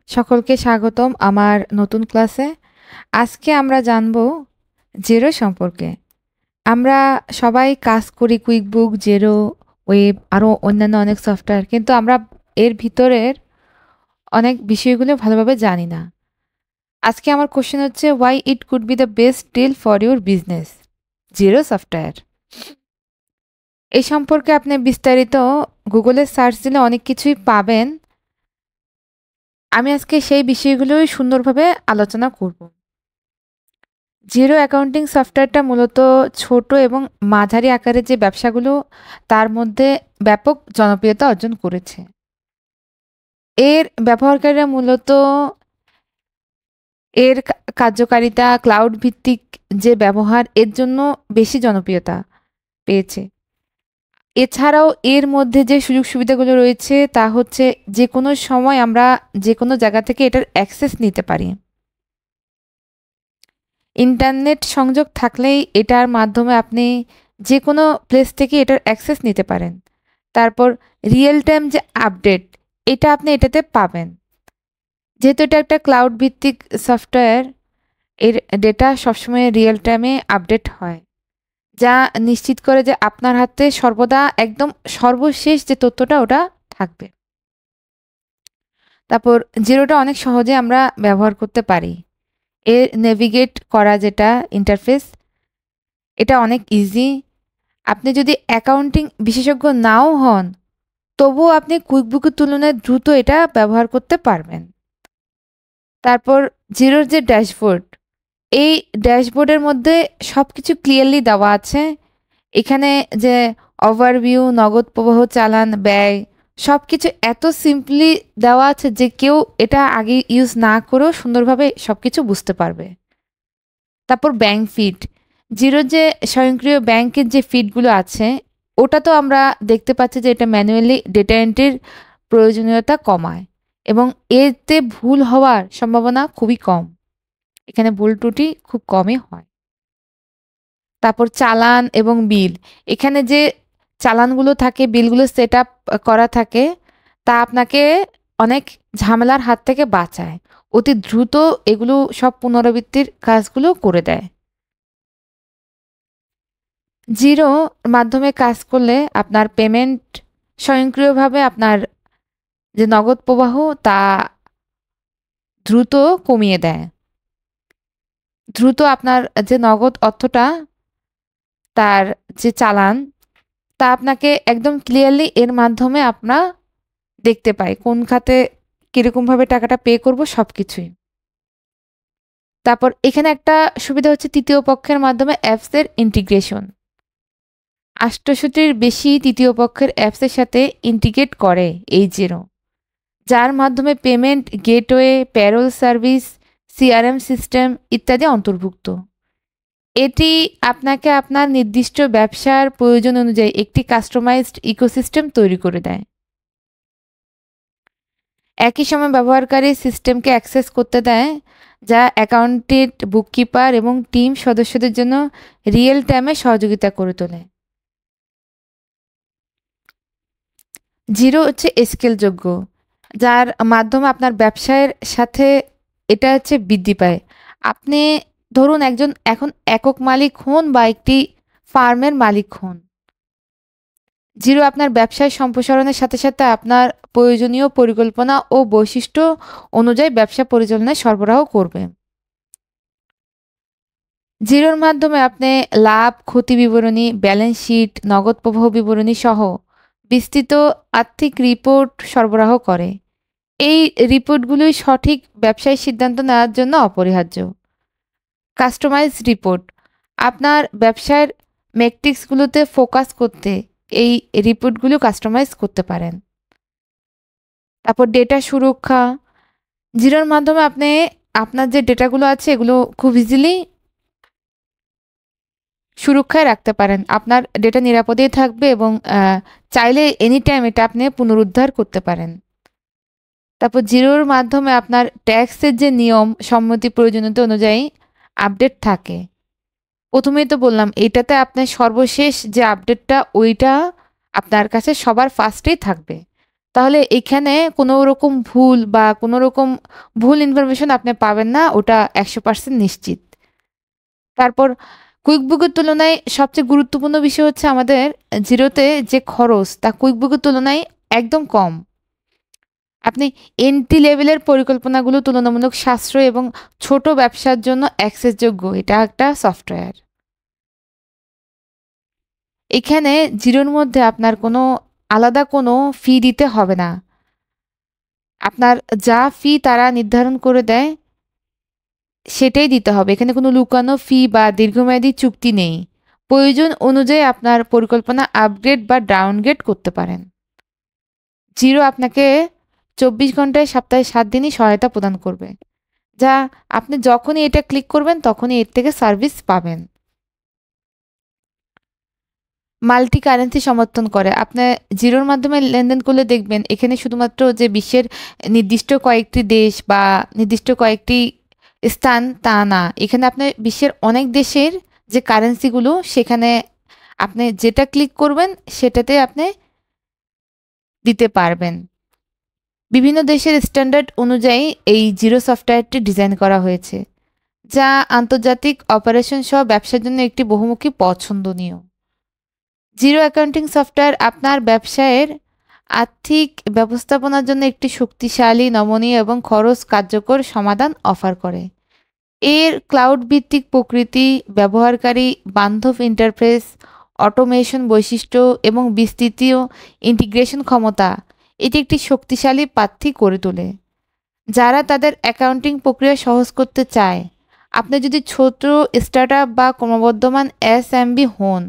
সকলকে স্বাগতম আমার নতুন ক্লাসে। আজকে আমরা জানব জেরো সম্পর্কে। আমরা সবাই কাজ করি কুইকবুক, জেরো, ওয়েব, আরও অন্যান্য অনেক সফটওয়্যার, কিন্তু আমরা এর ভিতরের অনেক বিষয়গুলো ভালোভাবে জানি না। আজকে আমার কোশ্চেন হচ্ছে, why it could be the best deal for your business, Xero software. এই সম্পর্কে আপনি বিস্তারিত গুগলে সার্চ দিলে অনেক কিছুই পাবেন। আমি আজকে সেই বিষয়গুলোই সুন্দরভাবে আলোচনা করব। জিরো অ্যাকাউন্টিং সফটওয়্যারটা মূলত ছোট এবং মাঝারি আকারের যে ব্যবসাগুলো তার মধ্যে ব্যাপক জনপ্রিয়তা অর্জন করেছে। এর ব্যবহারকারীরা মূলত এর কার্যকারিতা, ক্লাউড ভিত্তিক যে ব্যবহার, এর জন্য বেশি জনপ্রিয়তা পেয়েছে। এছাড়াও এর মধ্যে যে সুযোগ সুবিধাগুলো রয়েছে তা হচ্ছে যে কোনো সময় আমরা যে কোনো জায়গা থেকে এটার অ্যাক্সেস নিতে পারি। ইন্টারনেট সংযোগ থাকলেই এটার মাধ্যমে আপনি যে কোনো প্লেস থেকে এটার অ্যাক্সেস নিতে পারেন। তারপর রিয়েল টাইম যে আপডেট, এটা আপনি এটাতে পাবেন। যেহেতু এটা একটা ক্লাউড ভিত্তিক সফটওয়্যার, এর ডেটা সবসময় রিয়েল টাইমে আপডেট হয়, যা নিশ্চিত করে যে আপনার হাতে সর্বদা একদম সর্বশেষ যে তথ্যটা ওটা থাকবে। তারপর জিরোটা অনেক সহজে আমরা ব্যবহার করতে পারি। এর নেভিগেট করা যেটা ইন্টারফেস, এটা অনেক ইজি। আপনি যদি অ্যাকাউন্টিং বিশেষজ্ঞ নাও হন, তবুও আপনি কুইকবুকের তুলনায় দ্রুত এটা ব্যবহার করতে পারবেন। তারপর জিরোর যে ড্যাশবোর্ড, এই ড্যাশবোর্ডের মধ্যে সব কিছু ক্লিয়ারলি দেওয়া আছে। এখানে যে ওভারভিউ, নগদ প্রবাহ, চালান, ব্যয়, সব কিছু এত সিম্পলি দেওয়া আছে যে কেউ এটা আগে ইউজ না করেও সুন্দরভাবে সব কিছু বুঝতে পারবে। তারপর ব্যাংক ফিড, জিরো যে স্বয়ংক্রিয় ব্যাংকের যে ফিডগুলো আছে, ওটা তো আমরা দেখতে পাচ্ছি যে এটা ম্যানুয়ালি ডেটা এন্ট্রির প্রয়োজনীয়তা কমায় এবং এতে ভুল হওয়ার সম্ভাবনা খুবই কম। এখানে ভুল ত্রুটি খুব কমই হয়। তারপর চালান এবং বিল, এখানে যে চালানগুলো থাকে, বিলগুলো সেট আপ করা থাকে, তা আপনাকে অনেক ঝামেলার হাত থেকে বাঁচায়। অতি দ্রুত এগুলো সব পুনরাবৃত্তির কাজগুলো করে দেয়। জিরো মাধ্যমে কাজ করলে আপনার পেমেন্ট স্বয়ংক্রিয়ভাবে আপনার যে নগদ প্রবাহ তা দ্রুত কমিয়ে দেয়। দ্রুত আপনার যে নগদ অর্থটা, তার যে চালান, তা আপনাকে একদম ক্লিয়ারলি এর মাধ্যমে আপনার দেখতে পাই কোন খাতে কীরকমভাবে টাকাটা পে করব সব কিছুই। তারপর এখানে একটা সুবিধা হচ্ছে তৃতীয় পক্ষের মাধ্যমে অ্যাপসের ইন্টিগ্রেশন। ৮৮০-টির বেশি তৃতীয় পক্ষের অ্যাপসের সাথে ইন্টিগ্রেট করে এই জিরো, যার মাধ্যমে payment gateway, parole service, CRM system ইত্যাদি অন্তর্ভুক্ত। এটি আপনাকে আপনার নির্দিষ্ট ব্যবসার প্রয়োজন অনুযায়ী একটি কাস্টমাইজড ইকোসিস্টেম তৈরি করে দেয়। একই সময় ব্যবহারকারী সিস্টেমকে অ্যাক্সেস করতে দেয়, যা অ্যাকাউন্টেন্ট, বুককিপার এবং টিম সদস্যদের জন্য রিয়েল টাইমে সহযোগিতা করে তোলে। জিরো হচ্ছে স্কেলযোগ্য, যার মাধ্যমে আপনার ব্যবসায়ের সাথে এটা হচ্ছে বৃদ্ধি পায়। আপনি ধরুন একজন এখন একক মালিক হন বা একটি ফার্মের মালিক হন, জিরো আপনার ব্যবসায় সম্প্রসারণের সাথে সাথে আপনার প্রয়োজনীয় পরিকল্পনা ও বৈশিষ্ট্য অনুযায়ী ব্যবসা পরিচালনায় সরবরাহ করবে। জিরোর মাধ্যমে আপনি লাভ, ক্ষতি বিবরণী, ব্যালেন্স শিট, নগদ প্রবাহ বিবরণী সহ বিস্তৃত আর্থিক রিপোর্ট সরবরাহ করে। এই রিপোর্টগুলোই সঠিক ব্যবসায়িক সিদ্ধান্ত নেওয়ার জন্য অপরিহার্য। কাস্টমাইজ রিপোর্ট, আপনার ব্যবসার মেট্রিক্সগুলোতে ফোকাস করতে এই রিপোর্টগুলো কাস্টমাইজ করতে পারেন। তারপর ডেটা সুরক্ষা, জিরোর মাধ্যমে আপনি আপনার যে ডেটাগুলো আছে এগুলো খুব ইজিলি সুরক্ষায় রাখতে পারেন। আপনার ডেটা নিরাপদেই থাকবে এবং চাইলে এনি টাইম এটা আপনি পুনরুদ্ধার করতে পারেন। তারপর জিরোর মাধ্যমে আপনার ট্যাক্সের যে নিয়ম সম্মতি প্রয়োজনীয়তা অনুযায়ী আপডেট থাকে। প্রথমেই তো বললাম এটাতে আপনার সর্বশেষ যে আপডেটটা ওইটা আপনার কাছে সবার ফার্স্টেই থাকবে। তাহলে এখানে কোনো রকম ভুল বা কোনো রকম ভুল ইনফরমেশন আপনি পাবেন না, ওটা 100% নিশ্চিত। তারপর কুইকবুকের তুলনায় সবচেয়ে গুরুত্বপূর্ণ বিষয় হচ্ছে আমাদের জিরোতে যে খরচ তা কুইকবুকের তুলনায় একদম কম। আপনি এন্ট্রি লেভেলের পরিকল্পনাগুলো তুলনামূলক সাশ্রয় এবং ছোট ব্যবসার জন্য অ্যাক্সেসযোগ্য, এটা একটা সফটওয়্যার। এখানে জিরোর মধ্যে আপনার কোনো আলাদা কোনো ফি দিতে হবে না। আপনার যা ফি তারা নির্ধারণ করে দেয় সেটাই দিতে হবে। এখানে কোনো লুকানো ফি বা দীর্ঘমেয়াদী চুক্তি নেই। প্রয়োজন অনুযায়ী আপনার পরিকল্পনা আপগ্রেড বা ডাউনগ্রেড করতে পারেন। জিরো আপনাকে 24 ঘন্টায় সপ্তাহে 7 দিনই সহায়তা প্রদান করবে, যা আপনি যখনই এটা ক্লিক করবেন তখনই এর থেকে সার্ভিস পাবেন। মাল্টি কারেন্সি সমর্থন করে। আপনি জিরোর মাধ্যমে লেনদেন করলে দেখবেন এখানে শুধুমাত্র যে বিশ্বের নির্দিষ্ট কয়েকটি দেশ বা নির্দিষ্ট কয়েকটি স্থান তা না। এখানে আপনি বিশ্বের অনেক দেশের যে কারেন্সিগুলো সেখানে আপনি যেটা ক্লিক করবেন সেটাতে আপনি দিতে পারবেন। বিভিন্ন দেশের স্ট্যান্ডার্ড অনুযায়ী এই জিরো সফটওয়্যারটি ডিজাইন করা হয়েছে, যা আন্তর্জাতিক অপারেশন সহ ব্যবসার জন্য একটি বহুমুখী পছন্দনীয়। জিরো অ্যাকাউন্টিং সফটওয়্যার আপনার ব্যবসায়ের আর্থিক ব্যবস্থাপনার জন্য একটি শক্তিশালী, নমনীয় এবং খরচ কার্যকর সমাধান অফার করে। এর ক্লাউড ভিত্তিক প্রকৃতি, ব্যবহারকারী বান্ধব ইন্টারফেস, অটোমেশন বৈশিষ্ট্য এবং বিস্তৃত ইন্টিগ্রেশন ক্ষমতা এটি একটি শক্তিশালী প্রার্থী করে তোলে যারা তাদের অ্যাকাউন্টিং প্রক্রিয়া সহজ করতে চায়। আপনি যদি ছোট স্টার্টআপ বা ক্রমবর্ধমান এসএমবি হন,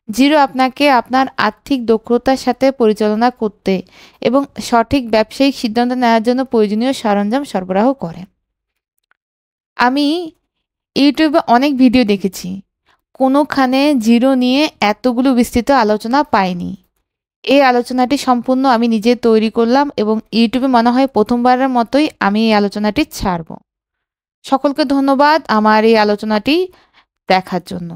জিরো আপনাকে আপনার আর্থিক দক্ষতার সাথে পরিচালনা করতে এবং সঠিক ব্যবসায়িক সিদ্ধান্ত নেওয়ার জন্য প্রয়োজনীয় সরঞ্জাম সরবরাহ করে। আমি ইউটিউবে অনেক ভিডিও দেখেছি, কোনোখানে জিরো নিয়ে এতগুলো বিস্তৃত আলোচনা পাইনি। এই আলোচনাটি সম্পূর্ণ আমি নিজে তৈরি করলাম এবং ইউটিউবে মনে হয় প্রথমবারের মতোই আমি এই আলোচনাটি ছাড়ব। সকলকে ধন্যবাদ আমার এই আলোচনাটি দেখার জন্য।